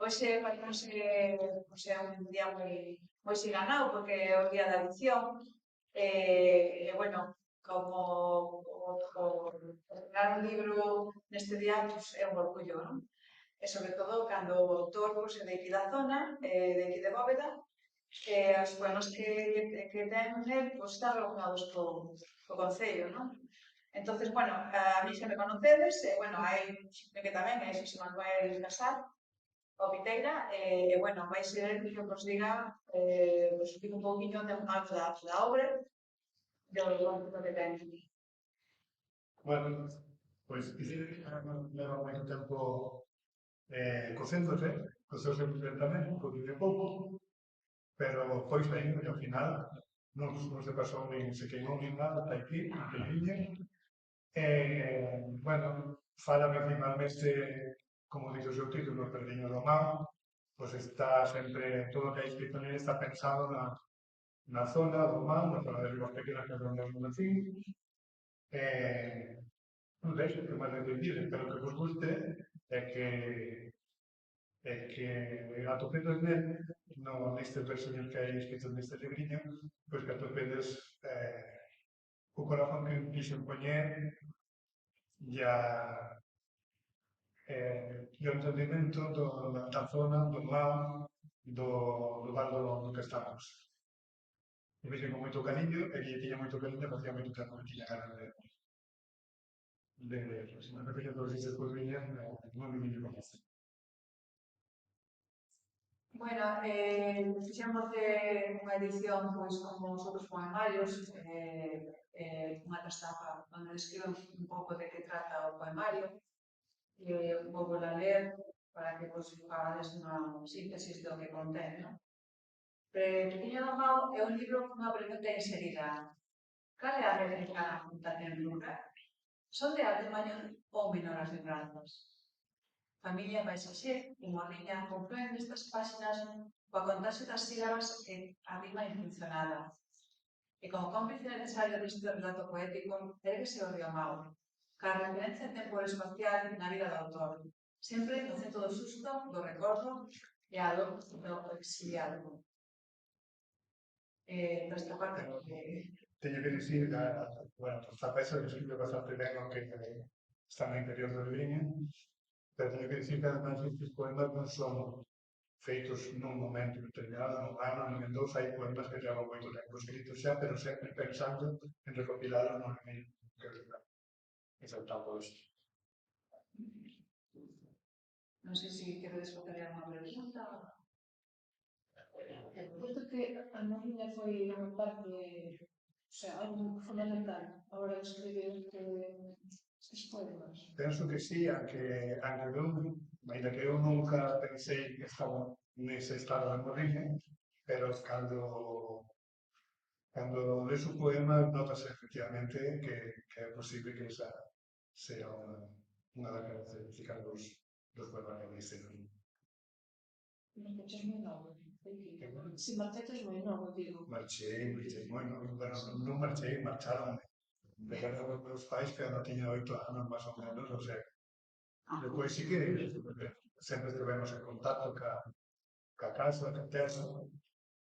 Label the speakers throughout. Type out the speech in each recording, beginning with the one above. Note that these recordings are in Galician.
Speaker 1: hoxe é un día moi siganao porque é o día da edición. Bueno, como terminar un libro neste día pues, é un orgullo, non? E sobre todo cando o autor pues, é de aquí da zona, de aquí de Bóveda, os poemas que ten él pues, están relacionados co Concello, non? Entonces, bueno, a mí xa me conocedes, bueno, hai que tamén é Xosé Manuel Casar, o Viteira, bueno, vai ser que nos diga, pues, explica un pouquinho da obra, do concepto que ten.
Speaker 2: Bueno, pois leva moito tempo coceuse lentamente, produce pouco, pero foi ben, e ao final non se pasou nin se queimou nin nada, está aquí, en liña. Bueno, fala principalmente, como dice o seu título, o Perdiño do Mar, pois está sempre, todo o que hai escrito nele está pensado na zona do mar, na zona de Ribas Pequenas, que é onde eu nací. Non sei se máis dicir, pero que vos guste é que atopedes nestes versos que hai escritos neste libriño, pois que atopedes o corazón que quixen poñer e o entendimento da zona, do mar, do val do que estamos. E vexen con moito cariño, e que tiña moito cariño, facía moito tempo que tiña ganas de se me repiten todos estes cousas, non me viño con este.
Speaker 1: Bueno, fixemos unha edición pois como os outros poemarios, unha testapa onde describe un pouco de que trata o poemario, un pouco la ler para que pois, fagades unha síntesis do que contén, non? Pequeño do Mao é un libro cunha pregunta inserida. Cal é a réplica junta en lugar? Son de arte maior ou menor as lembranzas? Familia paisaxe e morriña comprende nestas páxinas coa contaxe das sílabas e a rima intencionada. E como cómplice necesario deste relato poético, erguese o río Mao, ca referencia temporal espacial na vida do autor, sempre no centro do susto, do recordo e a dor do exiliado. Esta parte
Speaker 2: teño que dicir que, bueno, esta peza que escribe bastante ben o que está no interior do libriño, pero teño que dicir que además estes poemas non son feitos nun momento determinado, nun ano, nin en dous, hai poemas que levan moito tempo escritos xa, pero sempre pensando en recopilalos no libriño que exaltamos isto.
Speaker 1: non sei se queredes facer alguma pregunta.
Speaker 3: Puesto que a morriña foi unha parte, o sea, algo fundamental a hora de escribir estes poemas.
Speaker 2: Penso que sí, aunque eu, ainda que eu nunca pensei que estaba nese estado de morriña, pero cando lees o poema notase efectivamente que é posible que esa sea unha das características dos poemas que dicen.
Speaker 3: Marcheches moi novo. Si marcheches moi novo, digo.
Speaker 2: Marchei moi novo. Bueno, non marchei, marcharon. Dejaron os meus pais que non tiña 8 anos, máis ou menos, o sea, depois sí que sempre estivemos en contacto ca casa, ca terra,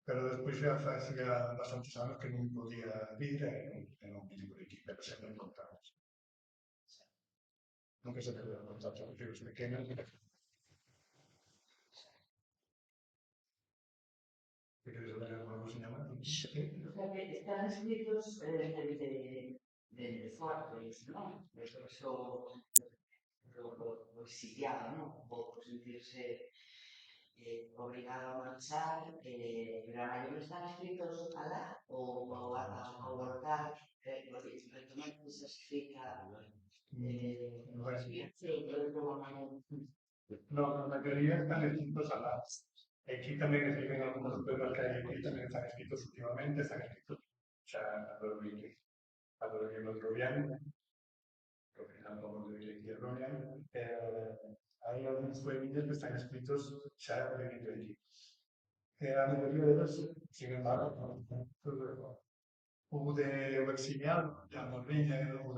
Speaker 2: pero despois xa facía bastantes anos que non podía vir e non vine por aquí, pero sempre en contacto. Nunca se perdeu en contacto con fillos pequenos. ¿Qué queréis hablar de alguna cosilla más?
Speaker 4: Están escritos de fuertes, ¿no? Eso lo exiliado, ¿no? O sentirse obligado a marchar, pero a mayor están escritos alá o a voltar, retomando esa escrita.
Speaker 2: No, la mayoría están escritos alá. Aquí tamén escriben algunos poemas que hai aquí, tamén están escritos últimamente, están escritos xa a do libro de Rubián, que ao final como de aquí a Rubián, hai algúns poemillas que están escritos xa de aquí. A maioría delas, sin embargo, o de o exiliado, a morriña, o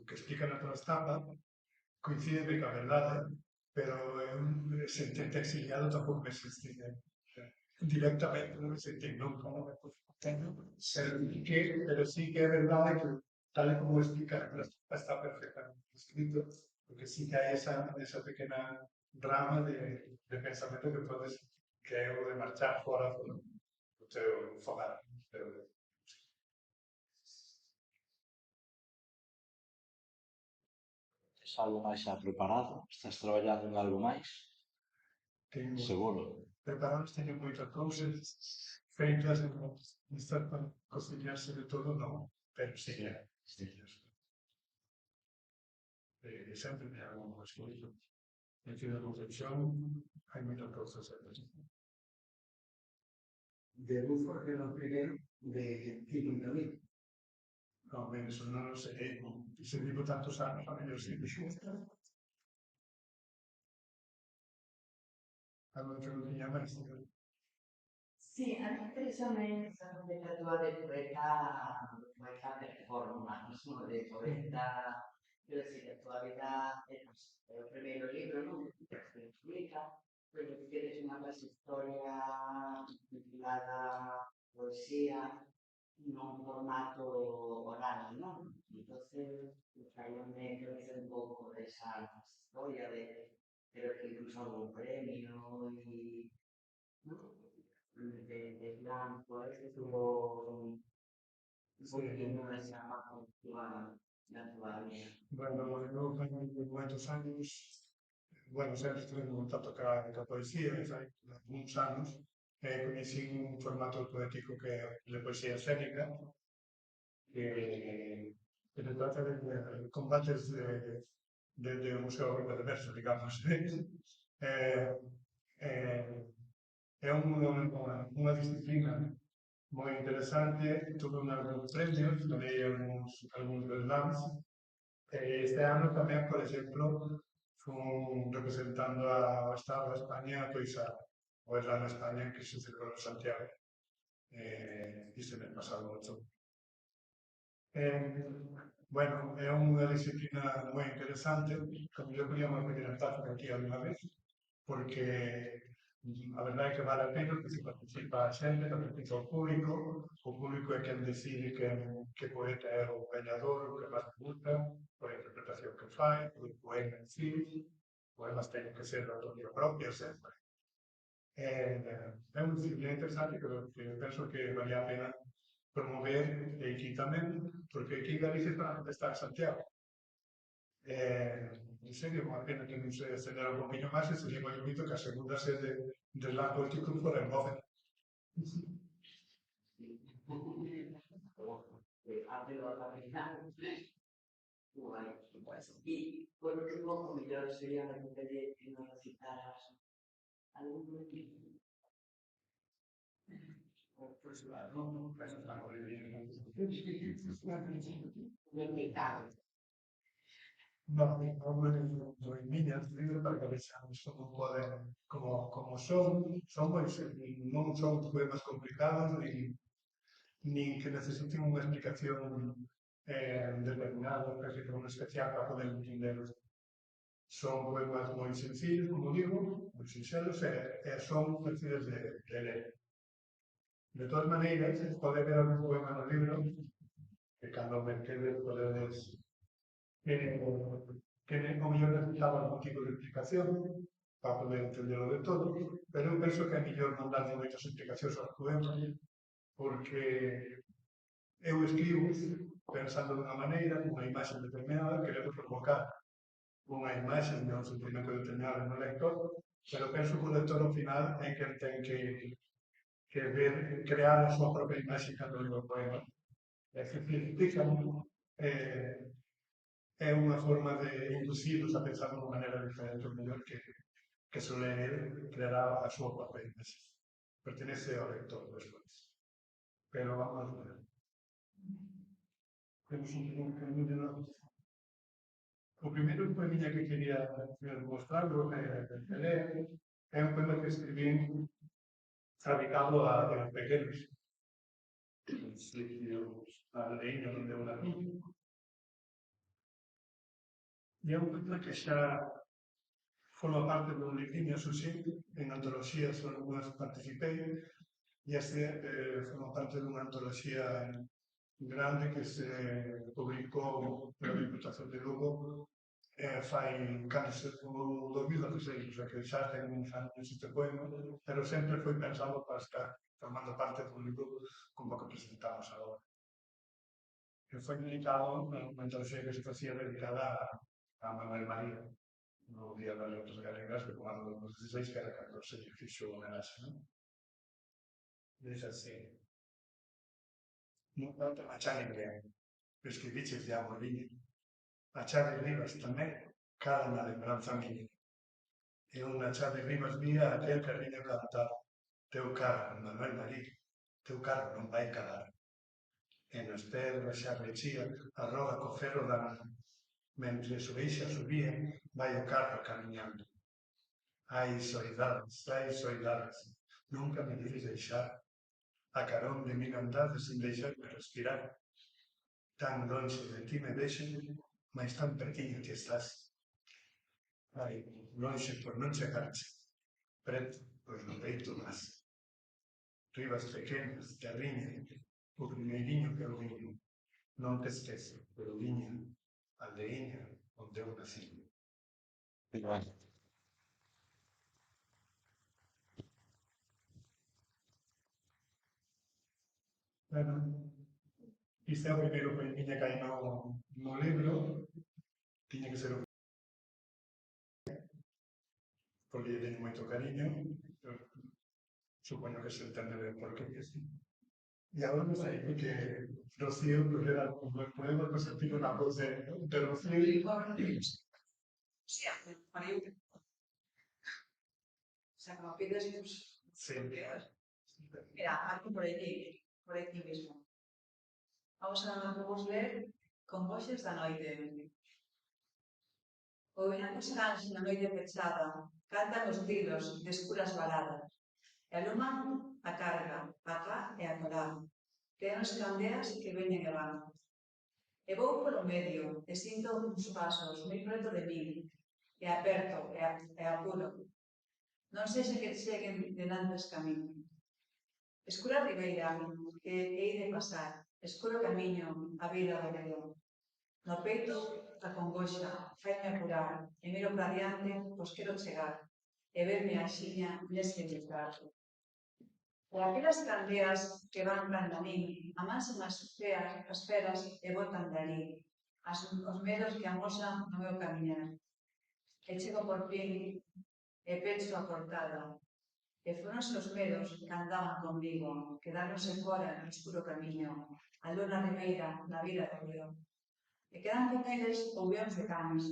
Speaker 2: que explica na tua estampa, coincide que a verdade, pero sentirte exiliado tampouco me sentí directamente, non me sentí nunca, non me pero sí que é verdade que tal e como explica está perfectamente escrito, porque sí que hai esa pequena rama de pensamento que podes que é o de marchar fora do teu fogar.
Speaker 5: Tes algo máis xa preparado? Estás traballando en algo máis?
Speaker 2: Tengo
Speaker 5: Seguro.
Speaker 2: preparados, teño moitas cousas feitas, estar para cocinarse de todo, non, pero sí, sempre me hago unhas cousas. En fin, de reflexión, hai moitas cousas a facer.
Speaker 6: De Rufo era o primeiro de 50.000.
Speaker 2: No, eso non lo sei, se vivo tantos anos, a mellor sí. Algo de preguntinha máis.
Speaker 4: Sí, a mí interésame esa nomenclatura de poeta performance, ¿no? De poeta, quiero decir, de actualidad, el primer libro, ¿no? Que se publica, pero que tienes una más historia vinculada a poesía, no un formato oral, ¿no? Entonces, ahí me interesa un poco de esa historia de creo que incluso algún premio y ¿no? De blanco, ese tuvo un poquito de esa naturaleza.
Speaker 2: Bueno, eu tenho moitos anos, bueno, sempre estuve en contacto ca poesía, hai algúns anos, coñeci un formato poético que é de poesía escénica, que se trata de combates de Museo de Verso, digamos. É unha disciplina moi interesante, tuve algúns premios, ganei algúns slams. Este ano tamén, por exemplo, fun representando ao Estado de España, pois o Slam de España que se celebrou en Santiago. Este mes pasado, 8. Bueno, é unha disciplina moi interesante, como eu podíamos adiantar aquí alguna vez, porque a verdade é que vale a pena que se participa a xente, participa o público é quen decide que poeta é o gañador, o que máis gusta, por a interpretación que fai, o poema en sí, poemas teñen que ser de autoría propia sempre. É unha disciplina interesante que penso que vale a pena promover aquí tamén, porque aquí en Galicia está Santiago. En serio, unha pena que non se acelera un poquinho máis e sería moi bonito que a segunda sede de Slam Poético fora en Bóveda.
Speaker 4: Y por último, yo sería la que nos citaras algún
Speaker 2: Pues claro, eso está muy bien. No, moi miñas, libros para que vexamos como poden, como son moi, non son poemas complicados, nin que necesiten unha explicación determinada, casi como especial para poder entenderos. Son poemas moi sencillos, como digo, moi sinxelos, e son fáciles de ler. De todas maneiras, pode haber algún poema no libro que cando me quede podedes que o mellor necesitaba algún tipo de explicación para poder entenderlo de todo, pero eu penso que é mellor non darlle moitas explicacións aos poemas, porque eu escribo pensando dunha maneira, unha imaxe determinada, querendo provocar unha imaxe de un sentimento determinado no lector, pero penso que o lector ao final é que ten que ver, crear a súa propia imaxe cando leo o poema. É dicir, é unha forma de inducirlos a pensar de unha maneira diferente, ou mellor que se ler creará a súa propia imaxe. Pertenece ao lector despois. Pero vamos a ver. Temos un camiño de nós. O primeiro poemilla que quería mostrarlo é un poema que escribí dedicado a pequenos. A leña onde eu nací. E é un poema que xa forma parte dun libriño, eso sí, en antoloxías algunhas participei, e este forma parte dunha antoloxía grande que se publicou pola Diputación de Lugo fai case o 2016, o sea que xa ten uns anos este poema, pero sempre foi pensado para estar formando parte dun libro como que presentamos agora. Que foi dedicado, unha antoloxía que se facía dedicada a Manuel María, no Día das Letras Galegas, que como ano 2016, que era cando se lle fixo o homenaxe, non? Dice así: non te machar ninguén, escribiches de Amoriña, a Chade Rivas tamén, cada na lembranza miña. E unha Chade Rivas mía aquel que riña cantar, teu carro, Manuel María, teu carro non vai calar. E nos pedras xa rechía a roda co ferro da man. Mentre o eixa subía, vai o carro camiñando. Ai, soidades, nunca me dices deixar. A carón de min andades sin deixarme respirar. Tan lonxe de ti me vexen, mas tan pertiño que estás. Ai, lonxe por non chegarche, preto, pois no peito más. Rivas pequenas, que arriñan, o primeiriño que eu viño. Non te esquezo, pero viña, aldeiña, onde eu nací. Bueno, este é o primeiro poemiña que hai no libro, tiña que ser o porque lle teño moito cariño, supoño que se entende ben por qué. E agora non sei que Rocío era un buen poema, pues tiene unha voz de Rocío.
Speaker 1: Sí, María. O sea, como pides, pues...
Speaker 2: Sí.
Speaker 1: Mira, algo por aquí mismo. Vamos ler Congoxes da noite. O verán os cans na noite pechada, cantan os tiros de escuras baladas, e aluman a carga, acá e acolá, que eran as candeas que veñen e van. E vou polo medio, e sinto uns pasos moi preto de min, e aperto, e apuro. Non sexa que cheguen denantes camiño. Escura ribeira, que hei de pasar, escuro camiño, a vida do medo. No peito, a congoxa, faime apurar, e miro para diante, pois quero chegar, e verme axiña neste lugar. E aquelas candeas que van cando a min, amansan as feras e botan de ali, os medos que amosan no meu camiñar. E chego por fin, e pecho a portada, e foronse os medos que andaban conmigo, quedáronse fora no escuro camiño, a lona ribeira na vida do río. E quedan con eles ouvións de cans,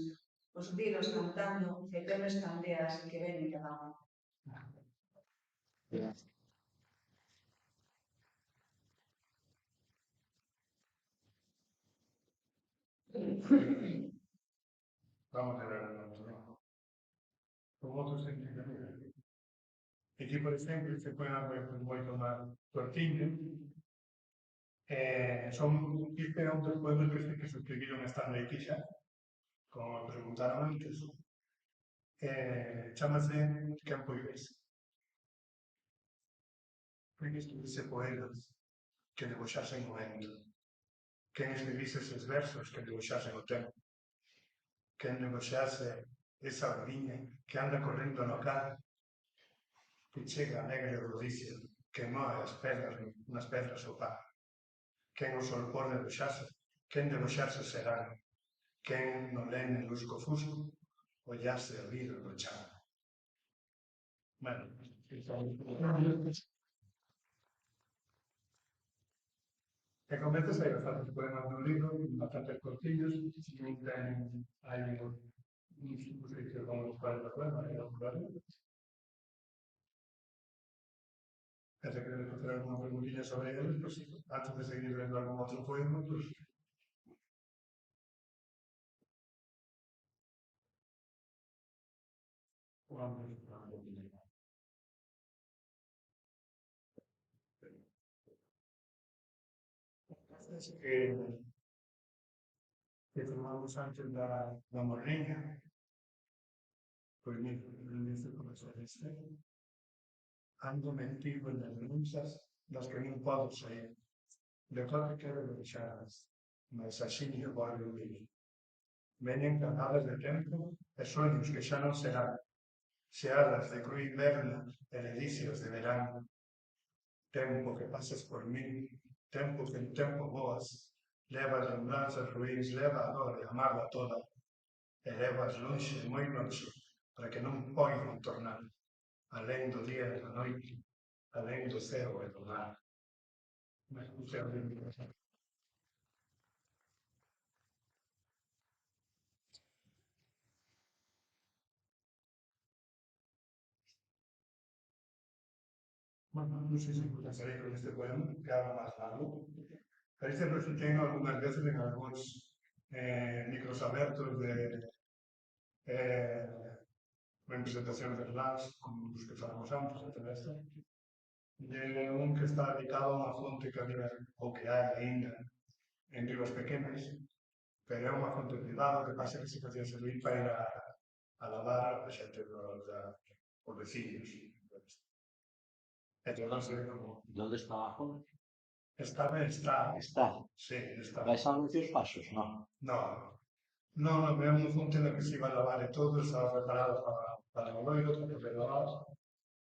Speaker 1: os grilos cantando e temes candeas que ven e que van.
Speaker 2: Vamos a ver el otro, ¿no? Con outros significados. Aquí, por exemplo, se poema moito máis cortiño. Son este é un dos poemas que se escribiron estando aquí xa, como me preguntaron antes. Chámase Quen poides. Quen escribise poemas que debuxasen o vento. Quen escribise eses versos que debuxasen o tempo. Quen debuxase esa ordiña que anda correndo no cal, que chega a negre rodicio, que moe as pedras nas pedras o pan. Quen o solpor debuxase, quen debuxarse será, quen no lene lusco fusco, ollase a vida do chan. Bueno, e comezas hai bastantes poemas no libro, bastantes cortillos, non ten, hai un sitio como os 40 poemas, e non claro. E se queres facer alguna preguntilla sobre eles, pues, antes de seguir lendo algún outro poema, pues, que tomamos antes da morriña, Pues mira, el inicio comenzó este. Ando metido en las denuncias, las que non podo sair. De que quero deixadas, mas axiña volve o vivir. Veñen cargadas de tempo e soños que xa non serán. Xeadas de cru inverno e delicias de verán. Tempo que pases por min, tempo que en tempo boas, levas lembranzas ruins, leva a dor e a mágoa toda, e levas lonxe, moi lonxe, para que non poidan tornar, alén do día e da noite, alén do ceo e do mar. Mas non sei onde me pasa. Bueno, non sei se comenzarei con este poema, que habla máis largo. Pero este presentei algunhas veces en algúns micros abertos de presentacións de relax, como os que falamos antes, etc. De un que está dedicado a unha fonte que había, ou que hai ainda, en Rivas Pequenas, pero é unha fonte privada que pasa que se facía servir para ir a lavar a xente os veciños. Entón, non sei como...
Speaker 5: ¿Dónde está abajo?
Speaker 2: Está.
Speaker 5: Está.
Speaker 2: Sí, está.
Speaker 5: ¿Vais a anuncios pasos? No.
Speaker 2: No, é unha fonte na que se iba a lavar e todo, estaba preparado para o loiro, para poder lavar,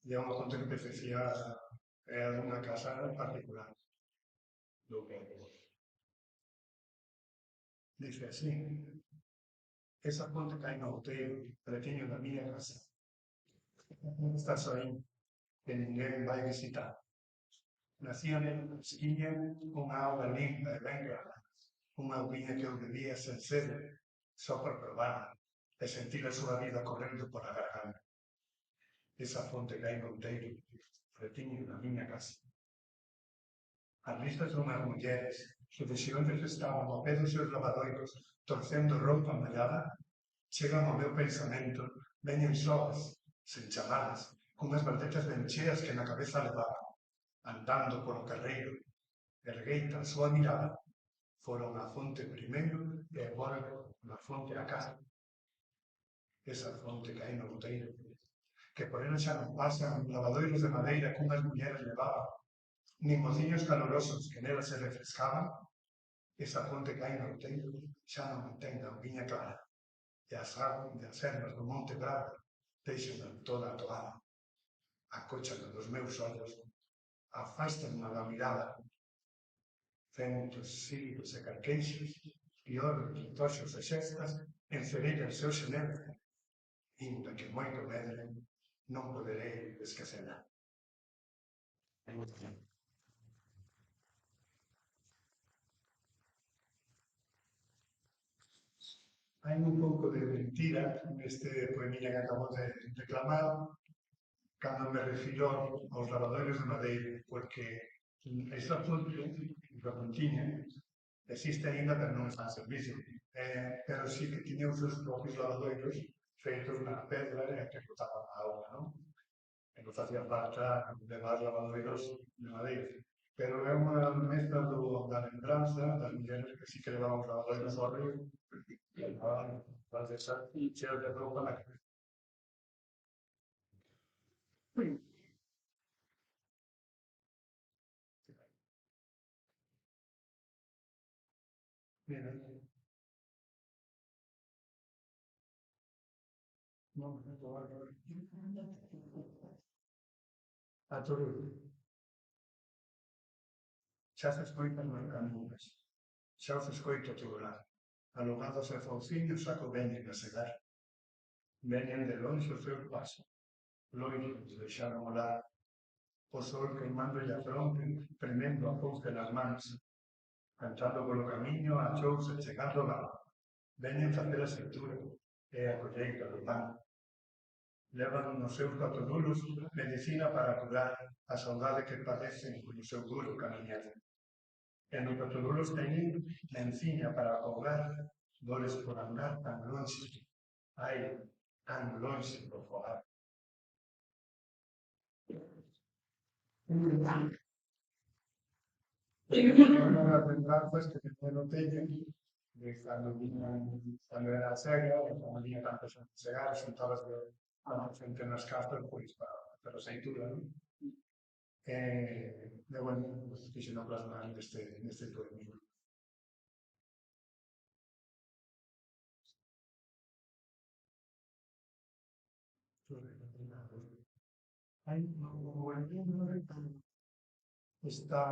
Speaker 2: e é unha fonte que pertencía a unha casa particular. Do que dice así: esa fonte cae no outeiro, pretiño da miña casa. Está aí, que ninguén vai visitar. Nacía nela esquiña unha auga limpa e ben clara, unha auguiña que eu bebía sen sede, só por probar, e sentir a súa vida correndo por a garganta. Esa fonte cae no outeiro, pretiño da miña casa. As listas dunhas mulleres que de xeontes estaban ao pé dos seus lavadoiros, torcendo roupa mallada, chegan ao meu pensamento, veñen soas, sen chamadas, cunhas baldetas ben cheas que na cabeza levaban, andando polo carreiro, ergueita a súa mirada, foron a fonte primeiro e volve na fonte a casa. Esa fonte cae no outeiro, que por ela xa non pasan lavadoiros de madeira que unhas mulleres levaban, nin mociños calorosos que nela se refrescaban. Esa fonte cae no outeiro, xa non ten a auguiña clara, e as ervas do Monte Bravo deixan toda atoada. Acóchan dos meus ollos, afastan da mirada, centos, siglos e carqueixos, pior, toxos e xestas, encerellan seu xenero, inda que moito medre, non poderei esquecela. Hai un pouco de mentira neste poemilla que acabo de declamar cando me refiro aos lavadoiros de madeira, porque esta fonte, a fontiña, existe ainda, pero non está en servicio. Pero sí que tiña os seus propios lavadoiros feitos na pedra e que botaban a auga, non? E non facía falta levar lavadoiros de madeira. Pero é unha mezcla da lembranza das mulleres que sí que levaban os lavadoiros ao río e levaban as desas cheas de roupa na cabeza. Mira. Non, a todo. Xa se escoitan nos camiños, xa os escoito turular. Alogados e fauciños saco veñen a segar. Veñen de longe o seu paso, loiros deixaron o lar. O sol queimando a fronte, premendo a fouce nas mans. Cantando polo camiño, a chousa chegando lá. Veñen facer a cintura e a colleita do pan. Levan nos seus cotonulos medicina para curar a saudade que padecen no seu duro camiñar. E no cotonulos teñen menciña para ahogar dores por andar tan longe. Ai, tan longe por fogar. Unha das lembranzas que non teñen de cando era cega, cando había tantas xente chegar, xuntabas frente nas casas, pois, para a aceitura, non? Bueno, quixen plasmar neste poema. Está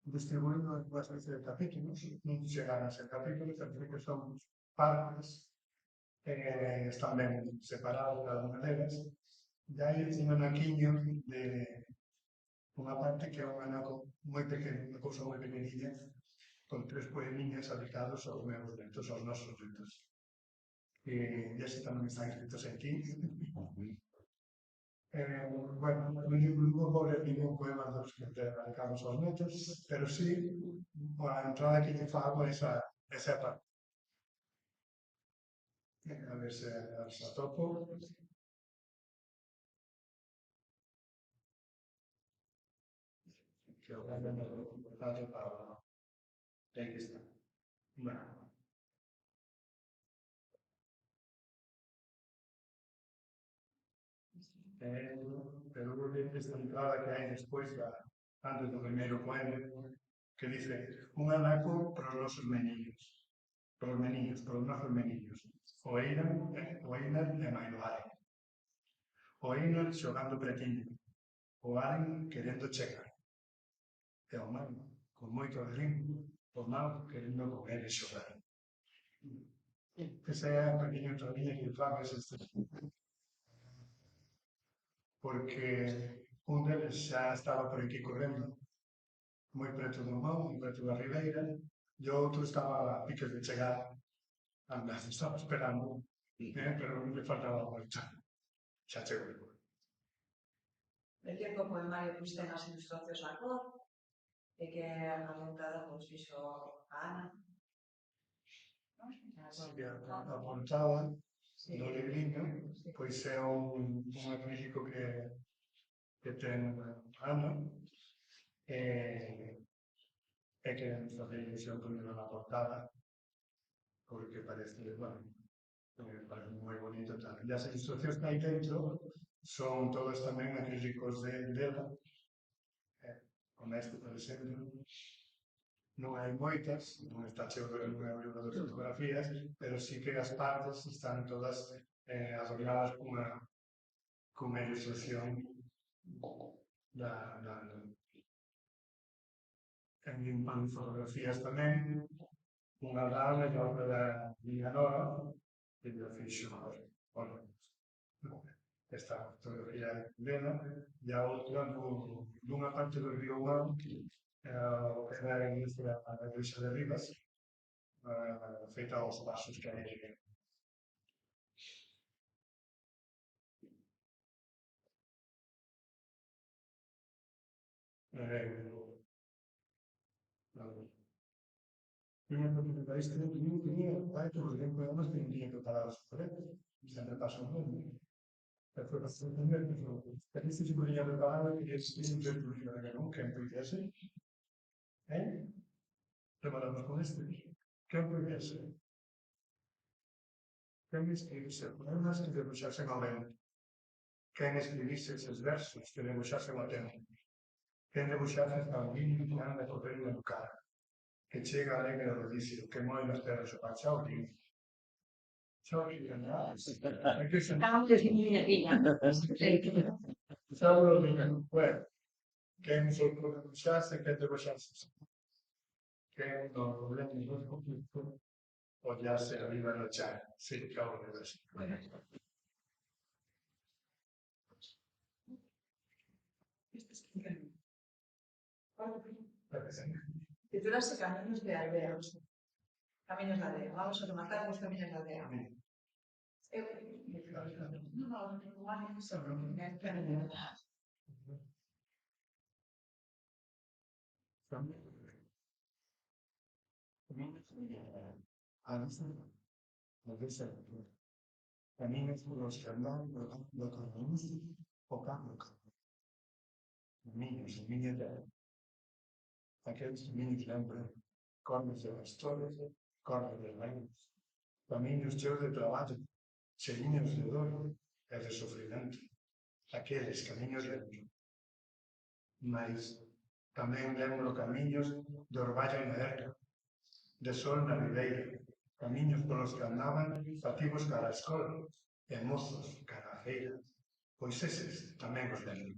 Speaker 2: distribuido en unha especie de capítulos, non chegan a ser capítulos, parece que son partes, están ben separados cada unha delas, e hai un anaquiño de unha parte que é un anaco moi pequeno, unha cousa moi pequenilla, con 3 poemiñas dedicados aos meus netos, aos nosos netos. E ese tamén están escritos aquí. Bueno, non vou ler ningún poema dos que dedicamos aos netos, pero sí, a entrada que lle fago esa parte. A ver se atopo. Que agora non está preparado. Ten que estar. Bueno. Pero esta entrada que hai despois, antes do primeiro poema, que dice un anaco para os nosos meniños, para os meniños, para os nosos meniños. O Einar e Mailo Aren. O Einar xogando pretiño, o Aren querendo chegar. E o Mailo, con moito ritmo, o Mailo querendo con ele xogar. Esa é a pequena entradiña que trago ese porque un deles xa estaba por aquí correndo, moi preto do Mao, moi preto da Ribeira, e o outro estaba a piques de chegar, andando, estaba esperando, pero non me faltaba a volta. Xa chegou.
Speaker 1: El tempo poemario pois ten as ilustracións a cor, e que a portada pois fixo a Ana.
Speaker 2: A portada do libriño, pois é un acrílico que ten Ana, e que nos facer ilusión ponerlo na portada, porque parece, bueno, parece moi bonito tal. E as ilustracións que hai dentro son todas tamén acrílicos dela, como este, por exemplo. Non hai moitas, non está cheo de fotografías, pero sí que as partes están todas adornadas cunha ilustración en fotografías tamén, unha da Ana e outra da miña nora, que me fixo, bueno, esta fotografía dela, e a outra dunha parte do río Mao, o que era a igrexa de Rivas, feita aos pasos que hai. Este no tenía, por ejemplo, además que tenía preparados por él, y se me pasó un mundo. Pero fue bastante nervioso. Pero este se podía preparar y es un servicio de nunca empiece. Preparamos con este. ¿Qué empiece? Quen escribise poemas que debuxasen ao vento? Quen escribise eses versos que debuxasen ao tempo? Quen debuxase esta niño que anda correndo no carro? Que chega alegre ao rodicio, que moi nas terras o pachao lindo. Chao, lindo. Que se
Speaker 3: Cambios de miña vida.
Speaker 2: chao, lindo. Bueno, quen foi que debuxase, quen debuxase. Quen non problema dos conflictos, ollase arriba no chan, se cabo de ver.
Speaker 1: Titulase Caminos de Aldea. Caminos de Aldea. Vamos a rematar os Caminos de Aldea.
Speaker 2: Caminos polos que andan do caminos o cambio. Caminos, miña terra. Aqueles caminos lembran cornos de bastores, cornos de reinos, caminos cheos de traballo, cheiños de dor, e de sofrimento, aqueles camiños lentos. Mais tamén lembro camiños de orballo na erca, de sol na ribeira, camiños polos que andaban cativos cara a escola e mozos cara a feira, pois eses tamén os lembro.